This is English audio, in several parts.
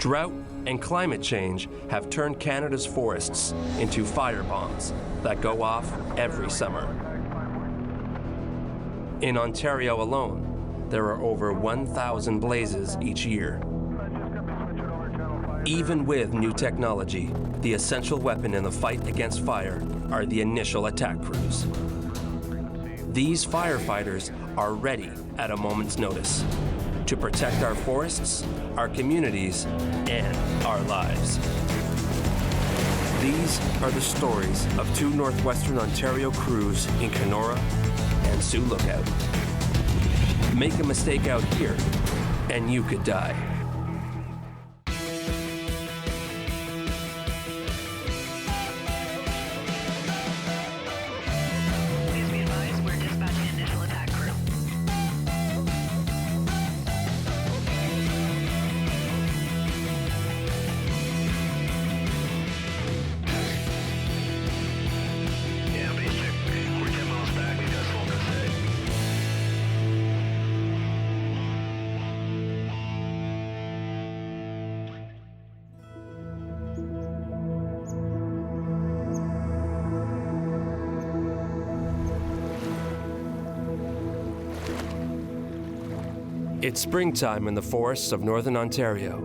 Drought and climate change have turned Canada's forests into fire bombs that go off every summer. In Ontario alone, there are over 1,000 blazes each year. Even with new technology, the essential weapon in the fight against fire are the initial attack crews. These firefighters are ready at a moment's notice to protect our forests, our communities, and our lives. These are the stories of two Northwestern Ontario crews in Kenora and Sioux Lookout. Make a mistake out here, and you could die. It's springtime in the forests of northern Ontario.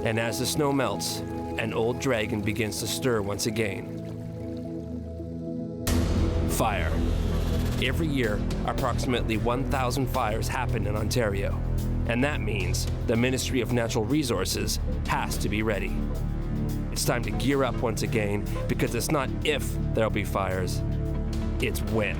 And as the snow melts, an old dragon begins to stir once again. Fire. Every year, approximately 1,000 fires happen in Ontario. And that means the Ministry of Natural Resources has to be ready. It's time to gear up once again, because it's not if there'll be fires, it's when.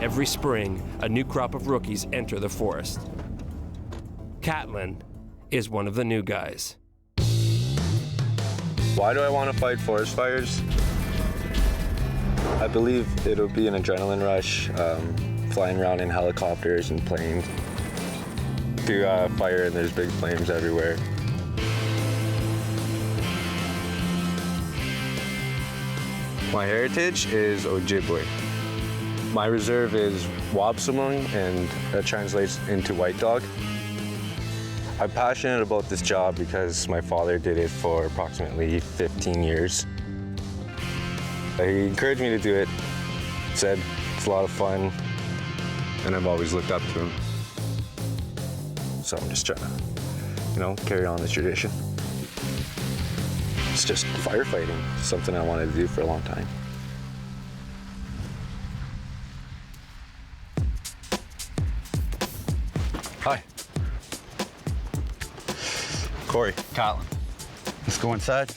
Every spring, a new crop of rookies enter the forest. Catlin is one of the new guys. Why do I want to fight forest fires? I believe it'll be an adrenaline rush, flying around in helicopters and planes through fire, and there's big flames everywhere. My heritage is Ojibwe. My reserve is Wapsimmung, and that translates into white dog. I'm passionate about this job because my father did it for approximately 15 years. He encouraged me to do it, said it's a lot of fun, and I've always looked up to him. So I'm just trying to, carry on the tradition. It's just firefighting, something I wanted to do for a long time. Hi. Corey. Catlin. Let's go inside.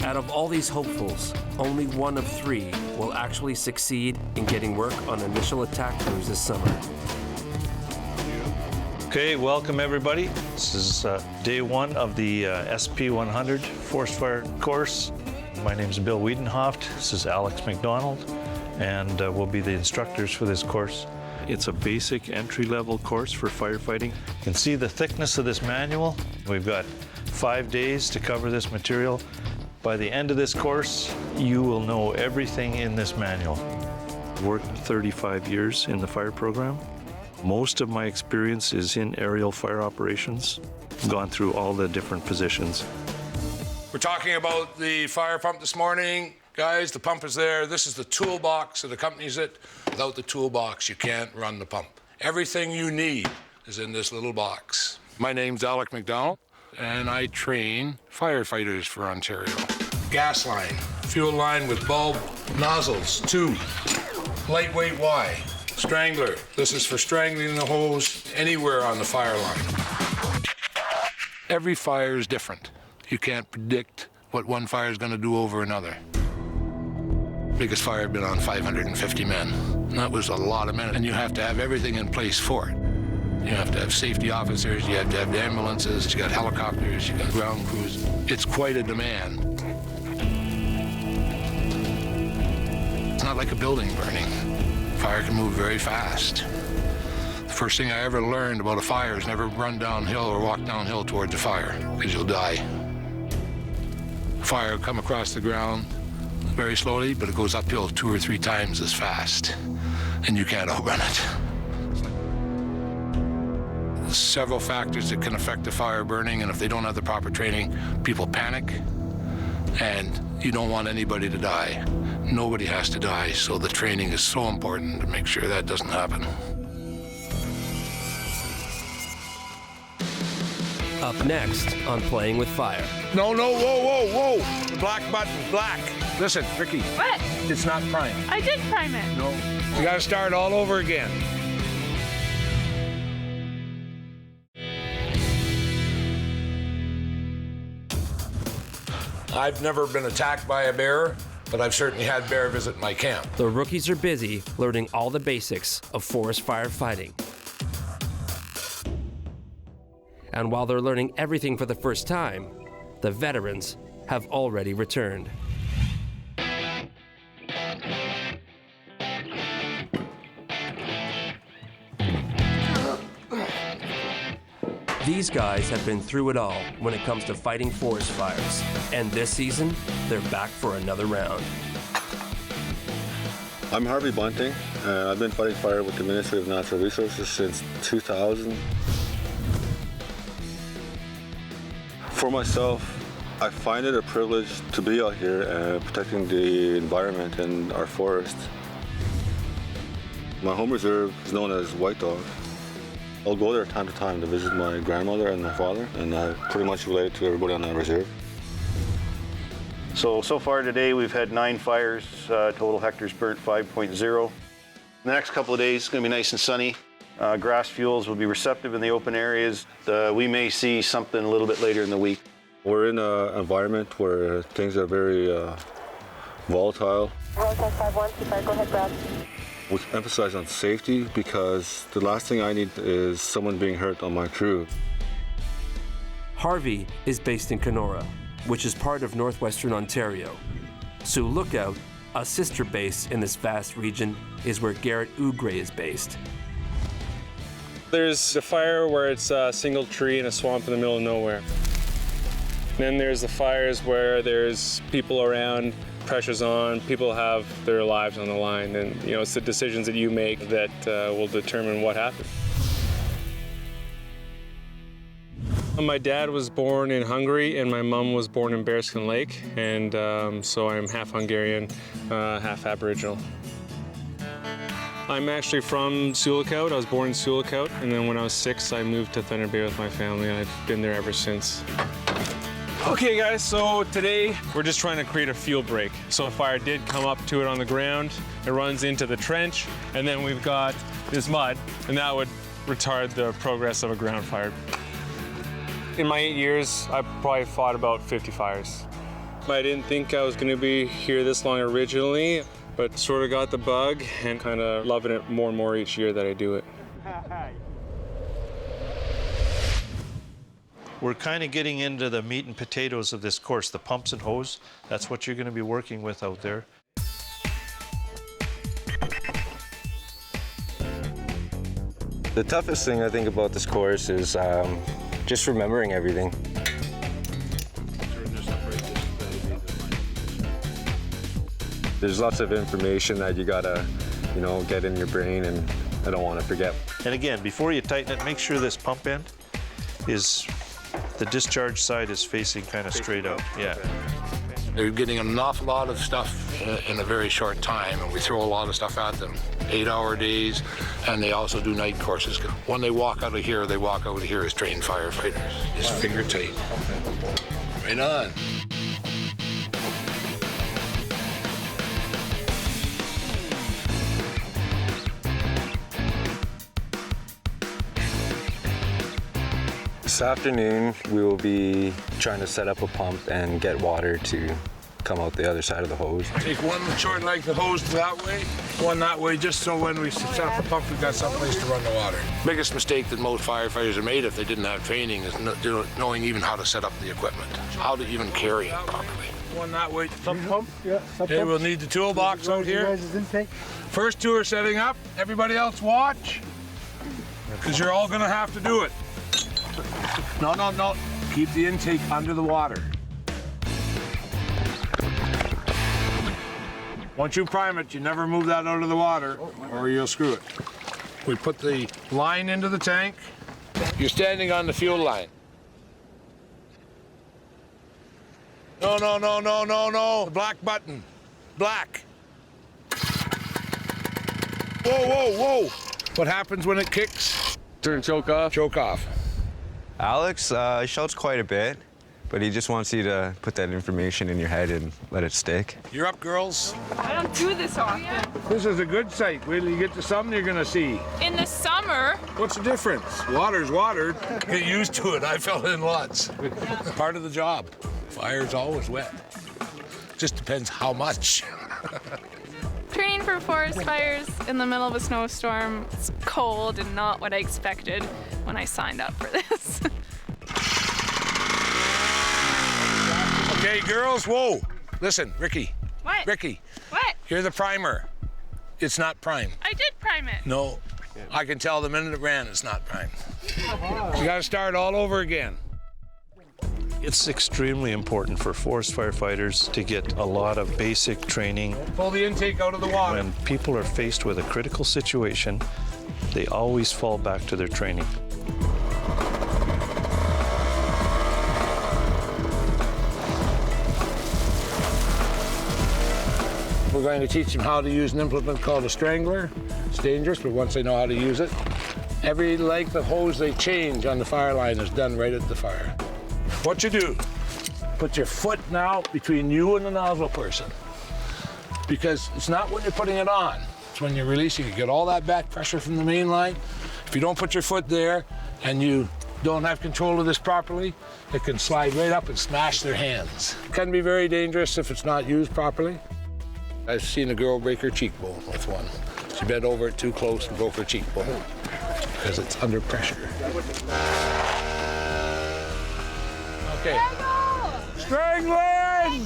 Out of all these hopefuls, only one of 3 will actually succeed in getting work on initial attack crews this summer. Okay, welcome everybody. This is day 1 of the SP 100 Forest Fire course. My name is Bill Wiedenhoft. This is Alex McDonald, and we'll be the instructors for this course. It's a basic entry-level course for firefighting. You can see the thickness of this manual. We've got 5 days to cover this material. By the end of this course, you will know everything in this manual. I've worked 35 years in the fire program. Most of my experience is in aerial fire operations. Gone through all the different positions. We're talking about the fire pump this morning. Guys, the pump is there. This is the toolbox that accompanies it. Without the toolbox, you can't run the pump. Everything you need is in this little box. My name's Alex McDonald, and I train firefighters for Ontario. Gas line, fuel line with bulb nozzles, 2. Lightweight Y. Strangler. This is for strangling the hose anywhere on the fire line. Every fire is different. You can't predict what one fire is going to do over another. Biggest fire had been on 550 men. And that was a lot of men, and you have to have everything in place for it. You have to have safety officers, you have to have ambulances, you got helicopters, you got ground crews. It's quite a demand. It's not like a building burning. Fire can move very fast. The first thing I ever learned about a fire is never run downhill or walk downhill towards a fire, because you'll die. Fire will come across the ground very slowly, but it goes uphill 2 or 3 times as fast, and you can't outrun it. There's several factors that can affect the fire burning, and if they don't have the proper training, people panic, and you don't want anybody to die. Nobody has to die, so the training is so important to make sure that doesn't happen. Up next on Playing with Fire. No, whoa. The black button, black. Listen, Ricky. What? It's not prime. I did prime it. No. You gotta start all over again. I've never been attacked by a bear, but I've certainly had bear visit my camp. The rookies are busy learning all the basics of forest firefighting. And while they're learning everything for the first time, the veterans have already returned. These guys have been through it all when it comes to fighting forest fires. And this season, they're back for another round. I'm Harvey Bunting, and I've been fighting fire with the Ministry of Natural Resources since 2000. For myself, I find it a privilege to be out here protecting the environment and our forest. My home reserve is known as White Dog. I'll go there time to time to visit my grandmother and my father, and I pretty much relate to everybody on that reserve. So far today we've had 9 fires, total hectares burnt 5.0. The next couple of days it's going to be nice and sunny. Grass fuels will be receptive in the open areas. We may see something a little bit later in the week. We're in an environment where things are very volatile. Roger 5125, go ahead, Brad. We emphasize on safety because the last thing I need is someone being hurt on my crew. Harvey is based in Kenora, which is part of northwestern Ontario. Sioux Lookout, a sister base in this vast region, is where Garrett Ougray is based. There's the fire where it's a single tree in a swamp in the middle of nowhere. Then there's the fires where there's people around, pressure's on, people have their lives on the line, and it's the decisions that you make that will determine what happens. My dad was born in Hungary and my mom was born in Bearskin Lake, and so I'm half Hungarian, half Aboriginal. I'm actually from Sioux Lookout. I was born in Sioux Lookout, and then when I was 6, I moved to Thunder Bay with my family, and I've been there ever since. Okay guys, so today we're just trying to create a fuel break. So a fire did come up to it on the ground, it runs into the trench, and then we've got this mud, and that would retard the progress of a ground fire. In my 8 years, I probably fought about 50 fires. I didn't think I was gonna be here this long originally, but sort of got the bug and kind of loving it more and more each year that I do it. We're kind of getting into the meat and potatoes of this course, the pumps and hose. That's what you're going to be working with out there. The toughest thing I think about this course is just remembering everything. There's lots of information that you gotta, get in your brain, and I don't want to forget. And again, before you tighten it, make sure this pump end is, the discharge side is facing kind of straight out. Yeah. They're getting an awful lot of stuff in a very short time, and we throw a lot of stuff at them. 8-hour days, and they also do night courses. When they walk out of here as trained firefighters. It's finger tight. Right on. This afternoon, we will be trying to set up a pump and get water to come out the other side of the hose. Take one short leg the hose that way, one that way, just so when we set up the pump, we've got someplace to run the water. Biggest mistake that most firefighters have made if they didn't have training is knowing even how to set up the equipment, how to even carry it properly. One that way. Sub pump? Yeah, sub Okay, pump. we'll need the toolbox out here. Guys' intake. First two are setting up. Everybody else watch. Because you're all gonna have to do it. No. Keep the intake under the water. Once you prime it, you never move that out of the water or you'll screw it. We put the line into the tank. You're standing on the fuel line. No. The black button. Black. Whoa. What happens when it kicks? Turn choke off. Choke off. Alex shouts quite a bit, but he just wants you to put that information in your head and let it stick. You're up, girls. I don't do this often. This is a good sight. Wait till you get to something you're gonna see. In the summer. What's the difference? Water's water. Get used to it. I fell in lots. Part of the job. Fire's always wet. Just depends how much. Training for forest fires in the middle of a snowstorm. It's cold and not what I expected when I signed up for this. Okay, girls, whoa. Listen, Ricky. What? Ricky. What? You're the primer. It's not prime. I did prime it. No. I can tell the minute it ran, it's not prime. You gotta start all over again. It's extremely important for forest firefighters to get a lot of basic training. Pull the intake out of the water. When people are faced with a critical situation, they always fall back to their training. We're going to teach them how to use an implement called a strangler. It's dangerous, but once they know how to use it, every length of hose they change on the fire line is done right at the fire. What you do, put your foot now between you and the nozzle person. Because it's not when you're putting it on, it's when you're releasing. You get all that back pressure from the main line. If you don't put your foot there and you don't have control of this properly, it can slide right up and smash their hands. It can be very dangerous if it's not used properly. I've seen a girl break her cheekbone with one. She bent over it too close and broke her cheekbone because it's under pressure. Okay. Strangling!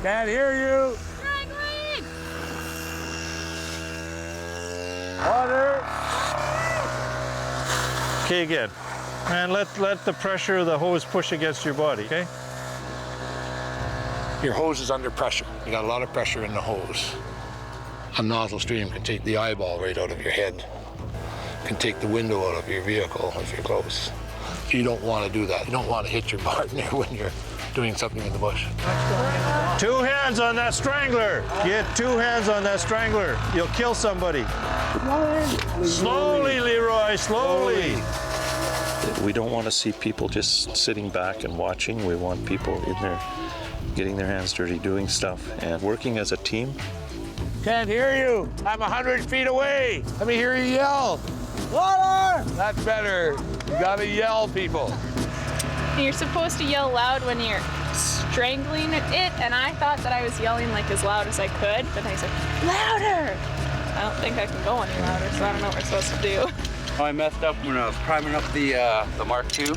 Can't hear you. Strangling! Water. Okay, again. And let the pressure of the hose push against your body, okay? Your hose is under pressure. You got a lot of pressure in the hose. A nozzle stream can take the eyeball right out of your head. Can take the window out of your vehicle if you're close. You don't want to do that. You don't want to hit your partner when you're doing something in the bush. 2 hands on that strangler. Get 2 hands on that strangler. You'll kill somebody. Slowly, Leroy, slowly. We don't want to see people just sitting back and watching. We want people in there getting their hands dirty, doing stuff, and working as a team. Can't hear you. I'm 100 feet away. Let me hear you yell. Water! That's better. You gotta yell, people. You're supposed to yell loud when you're strangling it, and I thought that I was yelling like as loud as I could, but I said, louder! I don't think I can go any louder, so I don't know what we're supposed to do. I messed up when I was priming up the Mark II.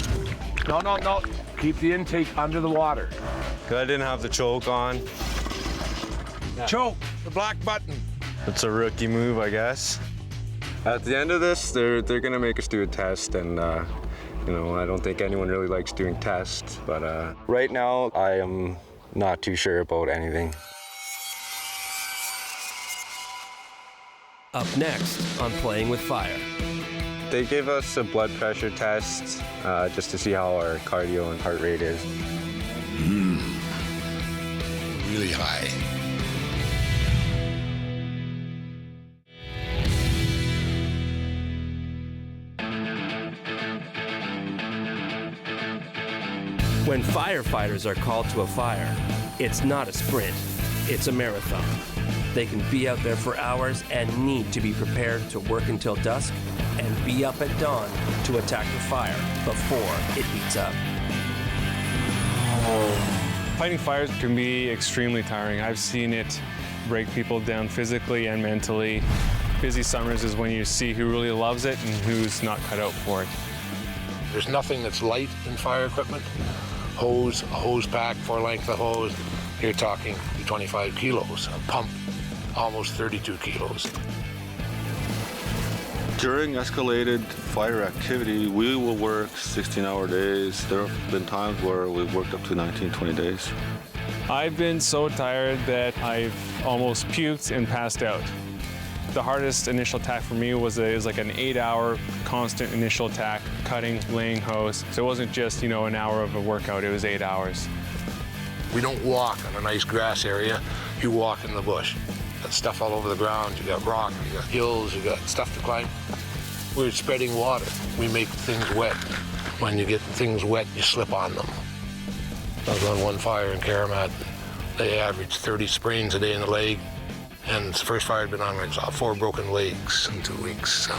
No. Keep the intake under the water. Because I didn't have the choke on. Choke, the black button. It's a rookie move, I guess. At the end of this, they're gonna make us do a test, and you know, I don't think anyone really likes doing tests, but right now I am not too sure about anything. Up next on Playing with Fire. They gave us a blood pressure test just to see how our cardio and heart rate is. Really high. When firefighters are called to a fire, it's not a sprint, it's a marathon. They can be out there for hours and need to be prepared to work until dusk and be up at dawn to attack the fire before it heats up. Fighting fires can be extremely tiring. I've seen it break people down physically and mentally. Busy summers is when you see who really loves it and who's not cut out for it. There's nothing that's light in fire equipment. Hose, a hose pack, 4 length of hose. you're talking 25 kilos. A pump, almost 32 kilos. During escalated fire activity, we will work 16-hour days. There have been times where we've worked up to 19, 20 days. I've been so tired that I've almost puked and passed out. The hardest initial attack for me was like an 8-hour constant initial attack, cutting, laying hose. So it wasn't just, an hour of a workout, it was 8 hours. We don't walk on a nice grass area, you walk in the bush. Got stuff all over the ground, you got rock, you got hills, you got stuff to climb. We're spreading water. We make things wet. When you get things wet, you slip on them. I was on one fire in Karamat. They averaged 30 sprains a day in the leg. And the first fire I'd been on, I saw 4 broken legs in 2 weeks. So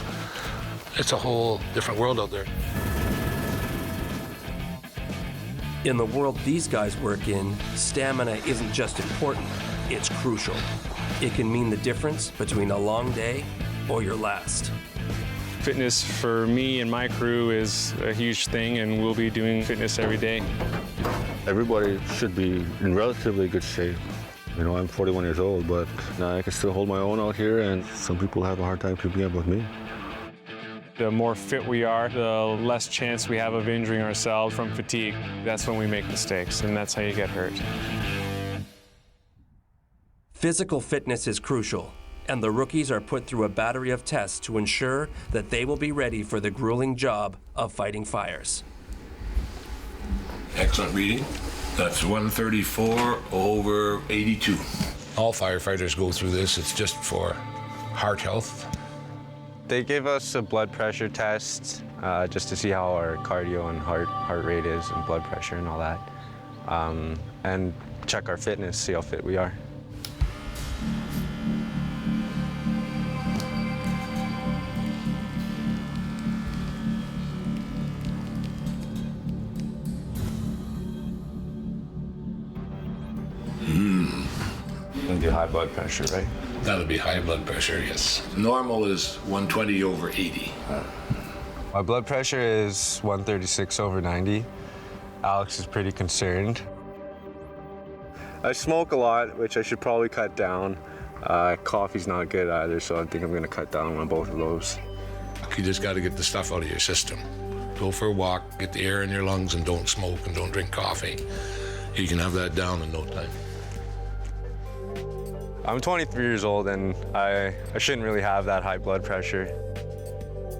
it's a whole different world out there. In the world these guys work in, stamina isn't just important, it's crucial. It can mean the difference between a long day or your last. Fitness for me and my crew is a huge thing, and we'll be doing fitness every day. Everybody should be in relatively good shape. I'm 41 years old, but I can still hold my own out here, and some people have a hard time keeping up with me. The more fit we are, the less chance we have of injuring ourselves from fatigue. That's when we make mistakes, and that's how you get hurt. Physical fitness is crucial, and the rookies are put through a battery of tests to ensure that they will be ready for the grueling job of fighting fires. Excellent reading. That's 134/82. All firefighters go through this. It's just for heart health. They gave us a blood pressure test just to see how our cardio and heart rate is and blood pressure and all that. And check our fitness, see how fit we are. And do high blood pressure, right? That'll be high blood pressure, yes. Normal is 120/80. My blood pressure is 136/90. Alex is pretty concerned. I smoke a lot, which I should probably cut down. Coffee's not good either, so I think I'm gonna cut down on both of those. You just got to get the stuff out of your system. Go for a walk, get the air in your lungs, and don't smoke and don't drink coffee. You can have that down in no time. I'm 23 years old, and I shouldn't really have that high blood pressure.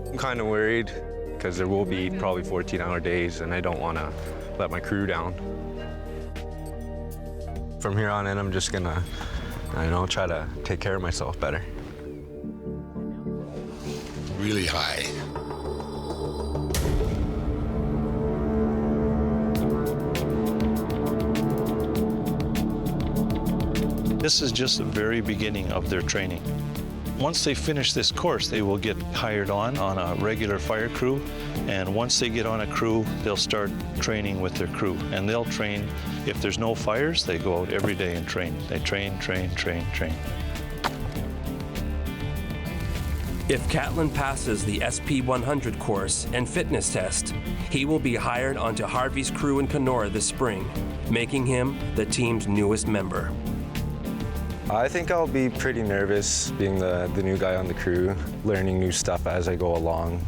I'm kind of worried because there will be probably 14-hour days, and I don't want to let my crew down. From here on in, I'm just gonna, try to take care of myself better. Really high. This is just the very beginning of their training. Once they finish this course, they will get hired on a regular fire crew, and once they get on a crew, they'll start training with their crew, and they'll train. If there's no fires, they go out every day and train. They train, train, train, train. If Catlin passes the SP100 course and fitness test, he will be hired onto Harvey's crew in Kenora this spring, making him the team's newest member. I think I'll be pretty nervous being the new guy on the crew, learning new stuff as I go along.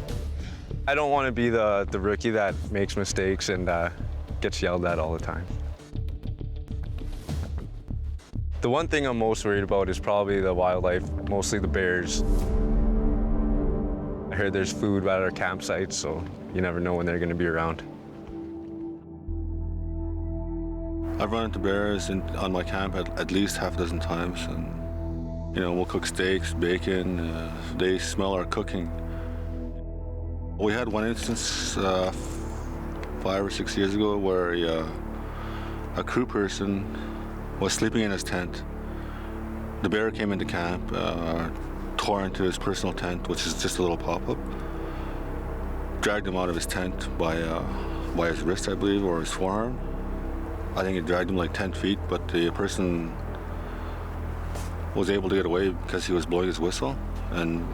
I don't want to be the rookie that makes mistakes and gets yelled at all the time. The one thing I'm most worried about is probably the wildlife, mostly the bears. I heard there's food at our campsites, so you never know when they're going to be around. I've run into bears on my camp at least half a dozen times, and we'll cook steaks, bacon. They smell our cooking. We had one instance 5 or 6 years ago where a crew person was sleeping in his tent. The bear came into camp, tore into his personal tent, which is just a little pop-up, dragged him out of his tent by his wrist, I believe, or his forearm. I think it dragged him like 10 feet, but the person was able to get away because he was blowing his whistle, and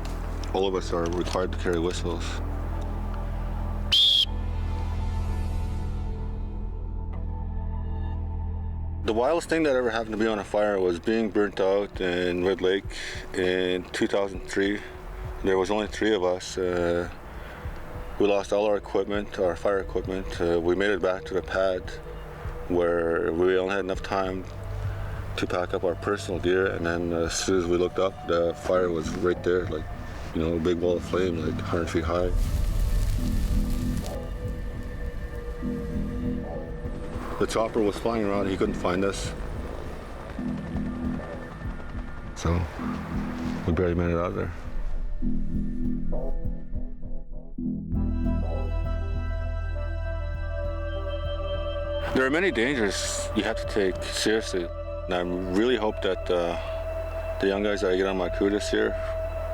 all of us are required to carry whistles. The wildest thing that ever happened to me on a fire was being burnt out in Red Lake in 2003. There was only 3 of us. We lost all our equipment, our fire equipment. We made it back to the pad where we only had enough time to pack up our personal gear, and then as soon as we looked up, the fire was right there, like, you know, a big wall of flame, like 100 feet high. The chopper was flying around, he couldn't find us. So we barely made it out of there. There are many dangers you have to take seriously. And I really hope that the young guys that I get on my crew this year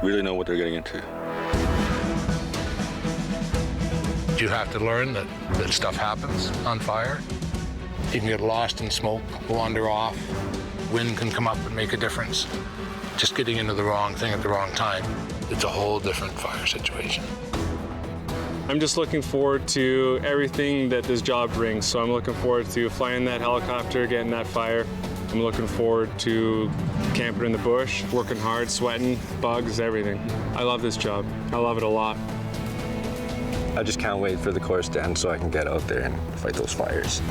really know what they're getting into. You have to learn that stuff happens on fire. You can get lost in smoke, wander off. Wind can come up and make a difference. Just getting into the wrong thing at the wrong time, it's a whole different fire situation. I'm just looking forward to everything that this job brings. So I'm looking forward to flying that helicopter, getting that fire. I'm looking forward to camping in the bush, working hard, sweating, bugs, everything. I love this job. I love it a lot. I just can't wait for the course to end so I can get out there and fight those fires.